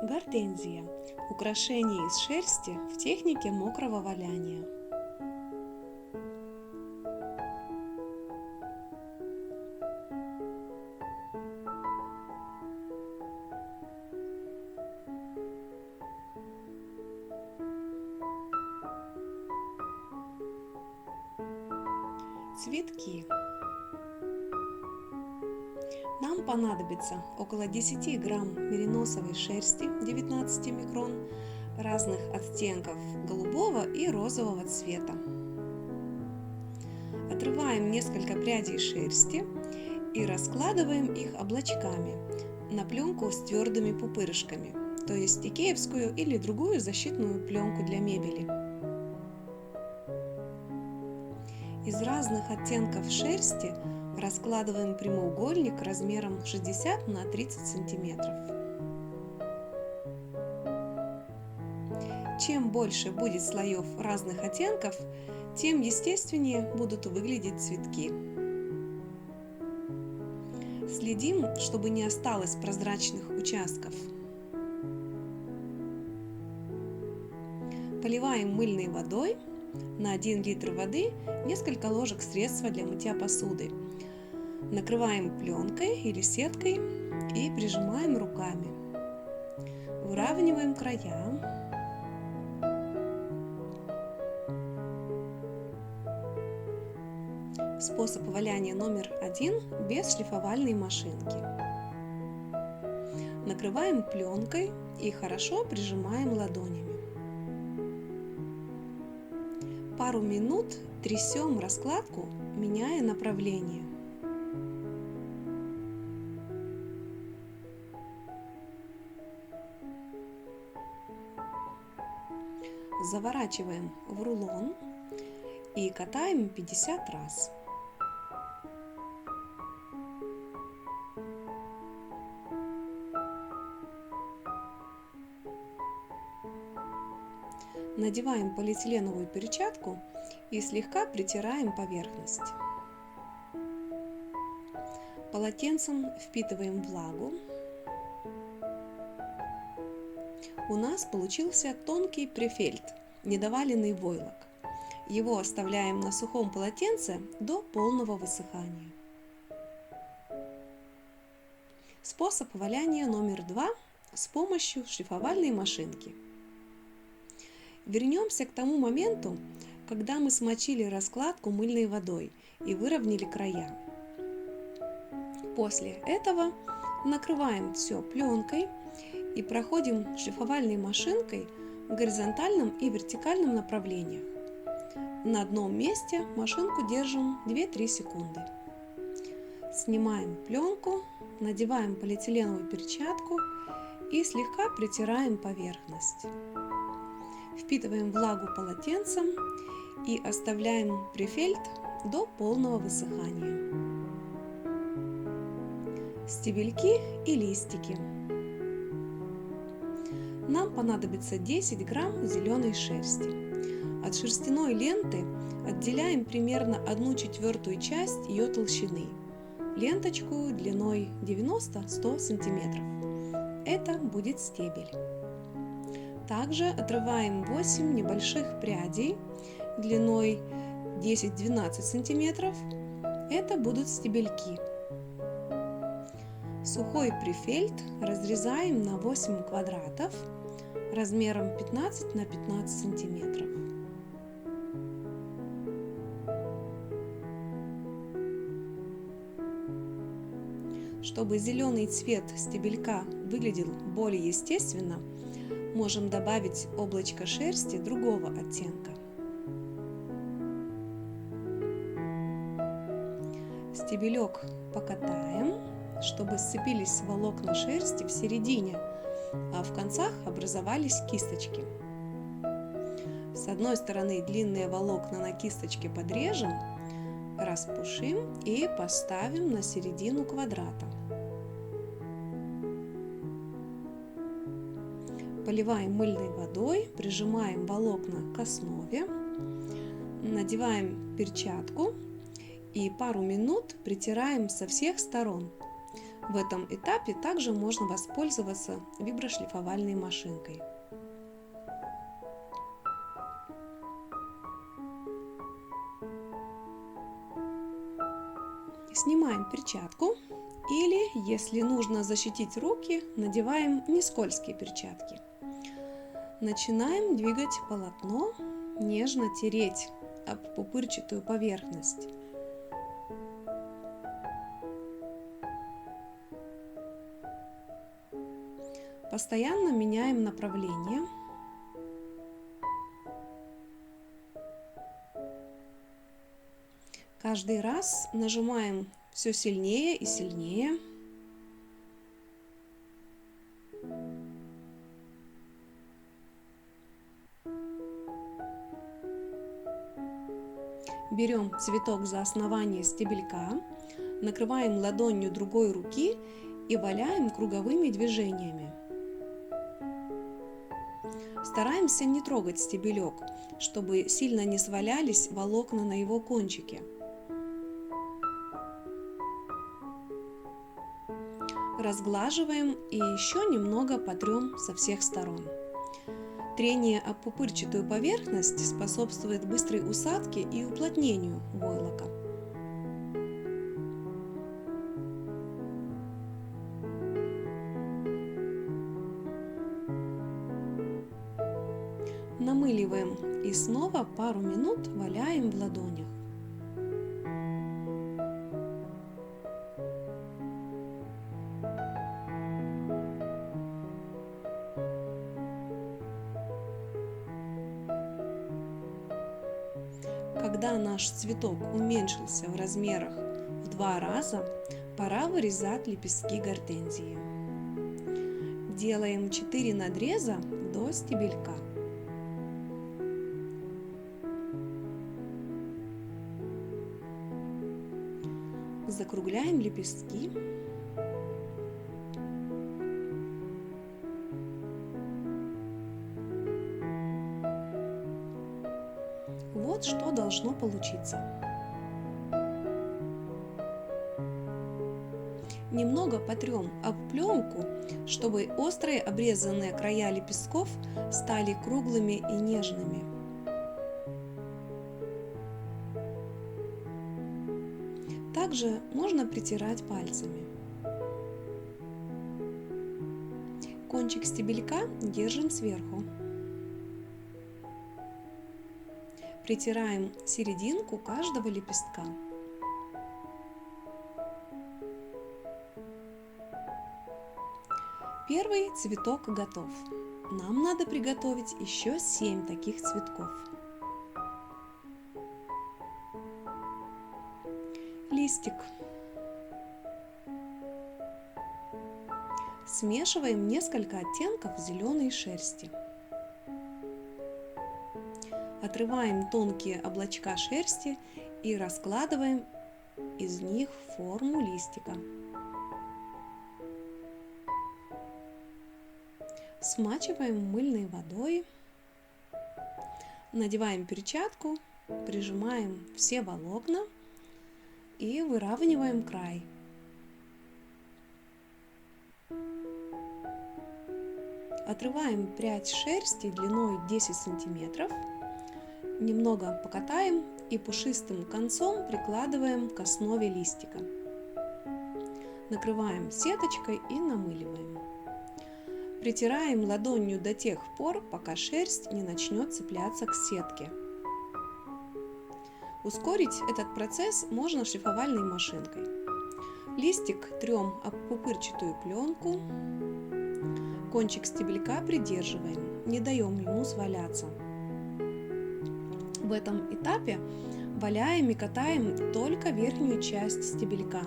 Гортензия. Украшение из шерсти в технике мокрого валяния. Цветки. Нам понадобится около 10 грамм мериносовой шерсти 19 микрон разных оттенков голубого и розового цвета. Отрываем несколько прядей шерсти и раскладываем их облачками на пленку с твердыми пупырышками, то есть икеевскую или другую защитную пленку для мебели. Из разных оттенков шерсти раскладываем прямоугольник размером 60 на 30 сантиметров. Чем больше будет слоев разных оттенков, тем естественнее будут выглядеть цветки. Следим, чтобы не осталось прозрачных участков. Поливаем мыльной водой. На 1 литр воды несколько ложек средства для мытья посуды. Накрываем пленкой или сеткой и прижимаем руками. Выравниваем края. Способ валяния номер 1 без шлифовальной машинки. Накрываем пленкой и хорошо прижимаем ладонями. Пару минут трясем раскладку, меняя направление. Заворачиваем в рулон и катаем 50 раз. Надеваем полиэтиленовую перчатку и слегка притираем поверхность. Полотенцем впитываем влагу. У нас получился тонкий префельд, недоваленный войлок. Его оставляем на сухом полотенце до полного высыхания. Способ валяния номер 2 с помощью шлифовальной машинки. Вернемся к тому моменту, когда мы смочили раскладку мыльной водой и выровняли края. После этого накрываем все пленкой и проходим шлифовальной машинкой в горизонтальном и вертикальном направлениях. На одном месте машинку держим 2-3 секунды. Снимаем пленку, надеваем полиэтиленовую перчатку и слегка притираем поверхность. Впитываем влагу полотенцем и оставляем префельд до полного высыхания. Стебельки и листики. Нам понадобится 10 грамм зеленой шерсти. От шерстяной ленты отделяем примерно 1/4 часть ее толщины, ленточку длиной 90-100 см. Это будет стебель. Также отрываем 8 небольших прядей длиной 10-12 см. Это будут стебельки. Сухой префельд разрезаем на 8 квадратов размером 15 на 15 см. Чтобы зеленый цвет стебелька выглядел более естественно, можем добавить облачко шерсти другого оттенка. Стебелек покатаем, чтобы сцепились волокна шерсти в середине, а в концах образовались кисточки. С одной стороны длинные волокна на кисточке подрежем, распушим и поставим на середину квадрата. Поливаем мыльной водой, прижимаем волокна к основе, надеваем перчатку и пару минут притираем со всех сторон. В этом этапе также можно воспользоваться виброшлифовальной машинкой. Снимаем перчатку или, если нужно защитить руки, надеваем нескользкие перчатки. Начинаем двигать полотно, нежно тереть об пупырчатую поверхность. Постоянно меняем направление. Каждый раз нажимаем все сильнее и сильнее. Берем цветок за основание стебелька, накрываем ладонью другой руки и валяем круговыми движениями. Стараемся не трогать стебелек, чтобы сильно не свалялись волокна на его кончике. Разглаживаем и еще немного потрем со всех сторон. Трение об пупырчатую поверхность способствует быстрой усадке и уплотнению войлока. Намыливаем и снова пару минут валяем в ладонях. Когда наш цветок уменьшился в размерах в 2 раза, пора вырезать лепестки гортензии. Делаем 4 надреза до стебелька. Закругляем лепестки. Вот что должно получиться. Немного потрем об пленку, чтобы острые обрезанные края лепестков стали круглыми и нежными. Также можно притирать пальцами. Кончик стебелька держим сверху. Притираем серединку каждого лепестка. Первый цветок готов. Нам надо приготовить еще 7 таких цветков. Листик. Смешиваем несколько оттенков зеленой шерсти. Отрываем тонкие облачка шерсти и раскладываем из них форму листика. Смачиваем мыльной водой. Надеваем перчатку, прижимаем все волокна и выравниваем край. Отрываем прядь шерсти длиной 10 сантиметров. Немного покатаем и пушистым концом прикладываем к основе листика. Накрываем сеточкой и намыливаем. Притираем ладонью до тех пор, пока шерсть не начнет цепляться к сетке. Ускорить этот процесс можно шлифовальной машинкой. Листик трем об пупырчатую пленку. Кончик стебелька придерживаем, не даем ему сваляться. В этом этапе валяем и катаем только верхнюю часть стебелька.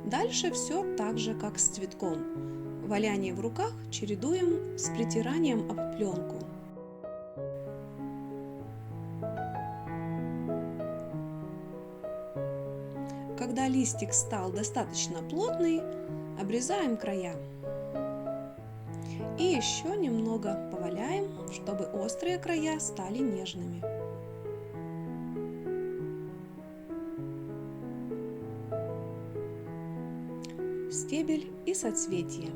Дальше все так же, как с цветком. Валяние в руках чередуем с притиранием об пленку. Когда листик стал достаточно плотный, обрезаем края. И еще немного поваляем, чтобы острые края стали нежными. стебель и соцветие.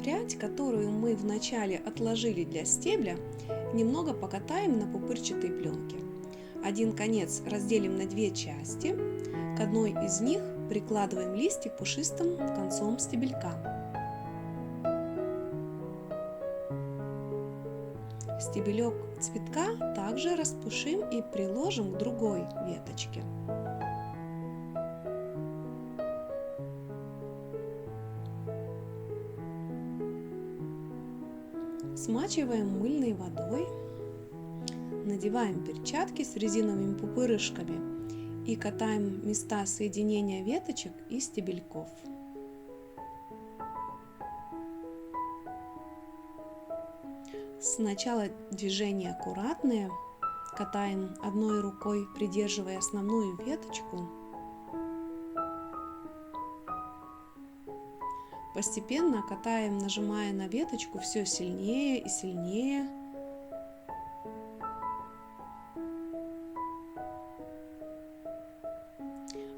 Прядь, которую мы вначале отложили для стебля, немного покатаем на пупырчатой пленке. Один конец разделим на две части. К одной из них прикладываем листик пушистым концом стебелька. Стебелек цветка также распушим и приложим к другой веточке. Смачиваем мыльной водой, надеваем перчатки с резиновыми пупырышками и катаем места соединения веточек и стебельков. Сначала движения аккуратные, катаем одной рукой, придерживая основную веточку. Постепенно катаем, нажимая на веточку все сильнее и сильнее.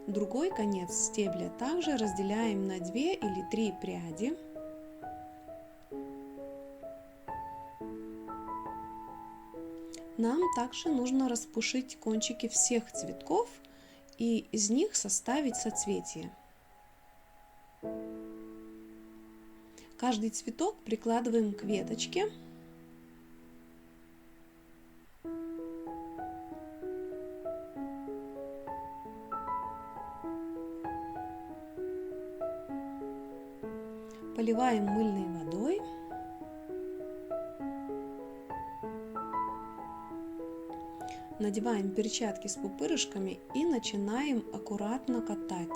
Другой конец стебля также разделяем на 2 или 3 пряди. Нам также нужно распушить кончики всех цветков и из них составить соцветие. Каждый цветок прикладываем к веточке. Поливаем мыльной водой. Надеваем перчатки с пупырышками и начинаем аккуратно катать.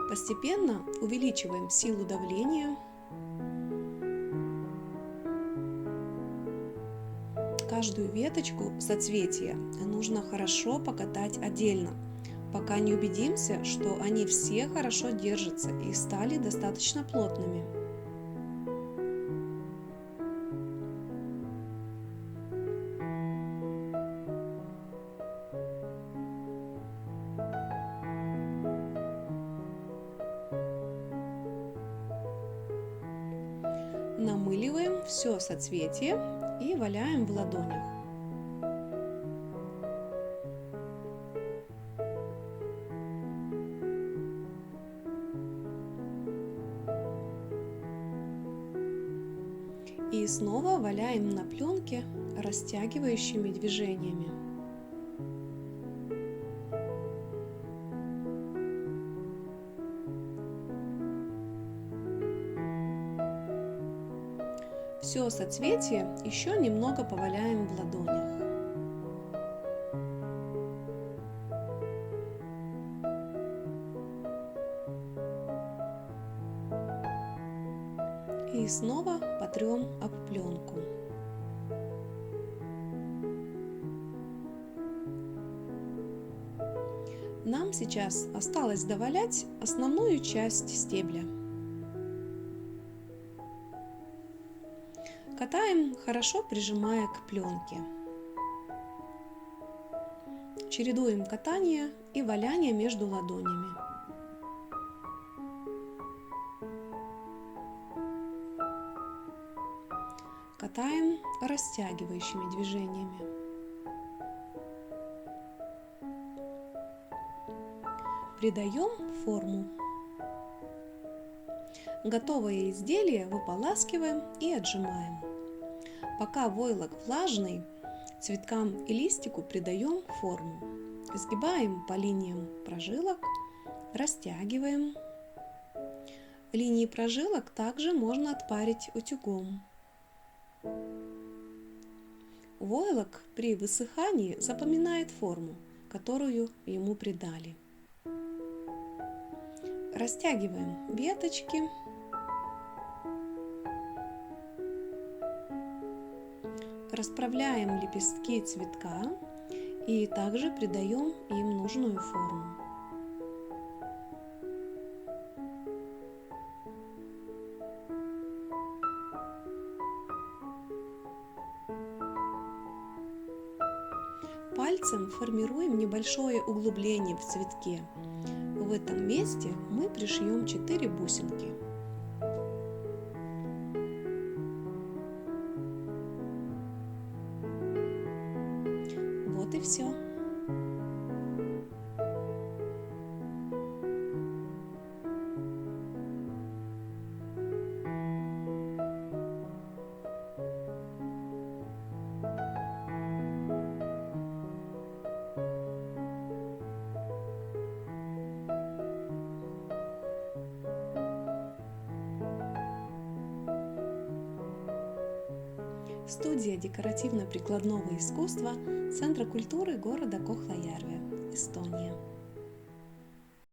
Постепенно увеличиваем силу давления. Каждую веточку соцветия нужно хорошо покатать отдельно, пока не убедимся, что они все хорошо держатся и стали достаточно плотными. Намыливаем все соцветие и валяем в ладонях. И снова валяем на пленке растягивающими движениями. Все соцветие еще немного поваляем в ладонях. И снова потрем об пленку. Нам сейчас осталось довалять основную часть стебля. Катаем, хорошо прижимая к пленке. Чередуем катание и валяние между ладонями. Катаем растягивающими движениями. Придаем форму. Готовое изделие выполаскиваем и отжимаем. Пока войлок влажный, цветкам и листику придаем форму. Сгибаем по линиям прожилок, растягиваем. Линии прожилок также можно отпарить утюгом. Войлок при высыхании запоминает форму, которую ему придали. Растягиваем веточки. Расправляем лепестки цветка и также придаем им нужную форму. пальцем формируем небольшое углубление в цветке. В этом месте мы пришьем 4 бусинки. Вот и все. Студия декоративно-прикладного искусства Центра культуры города Кохлajärve, Эстония.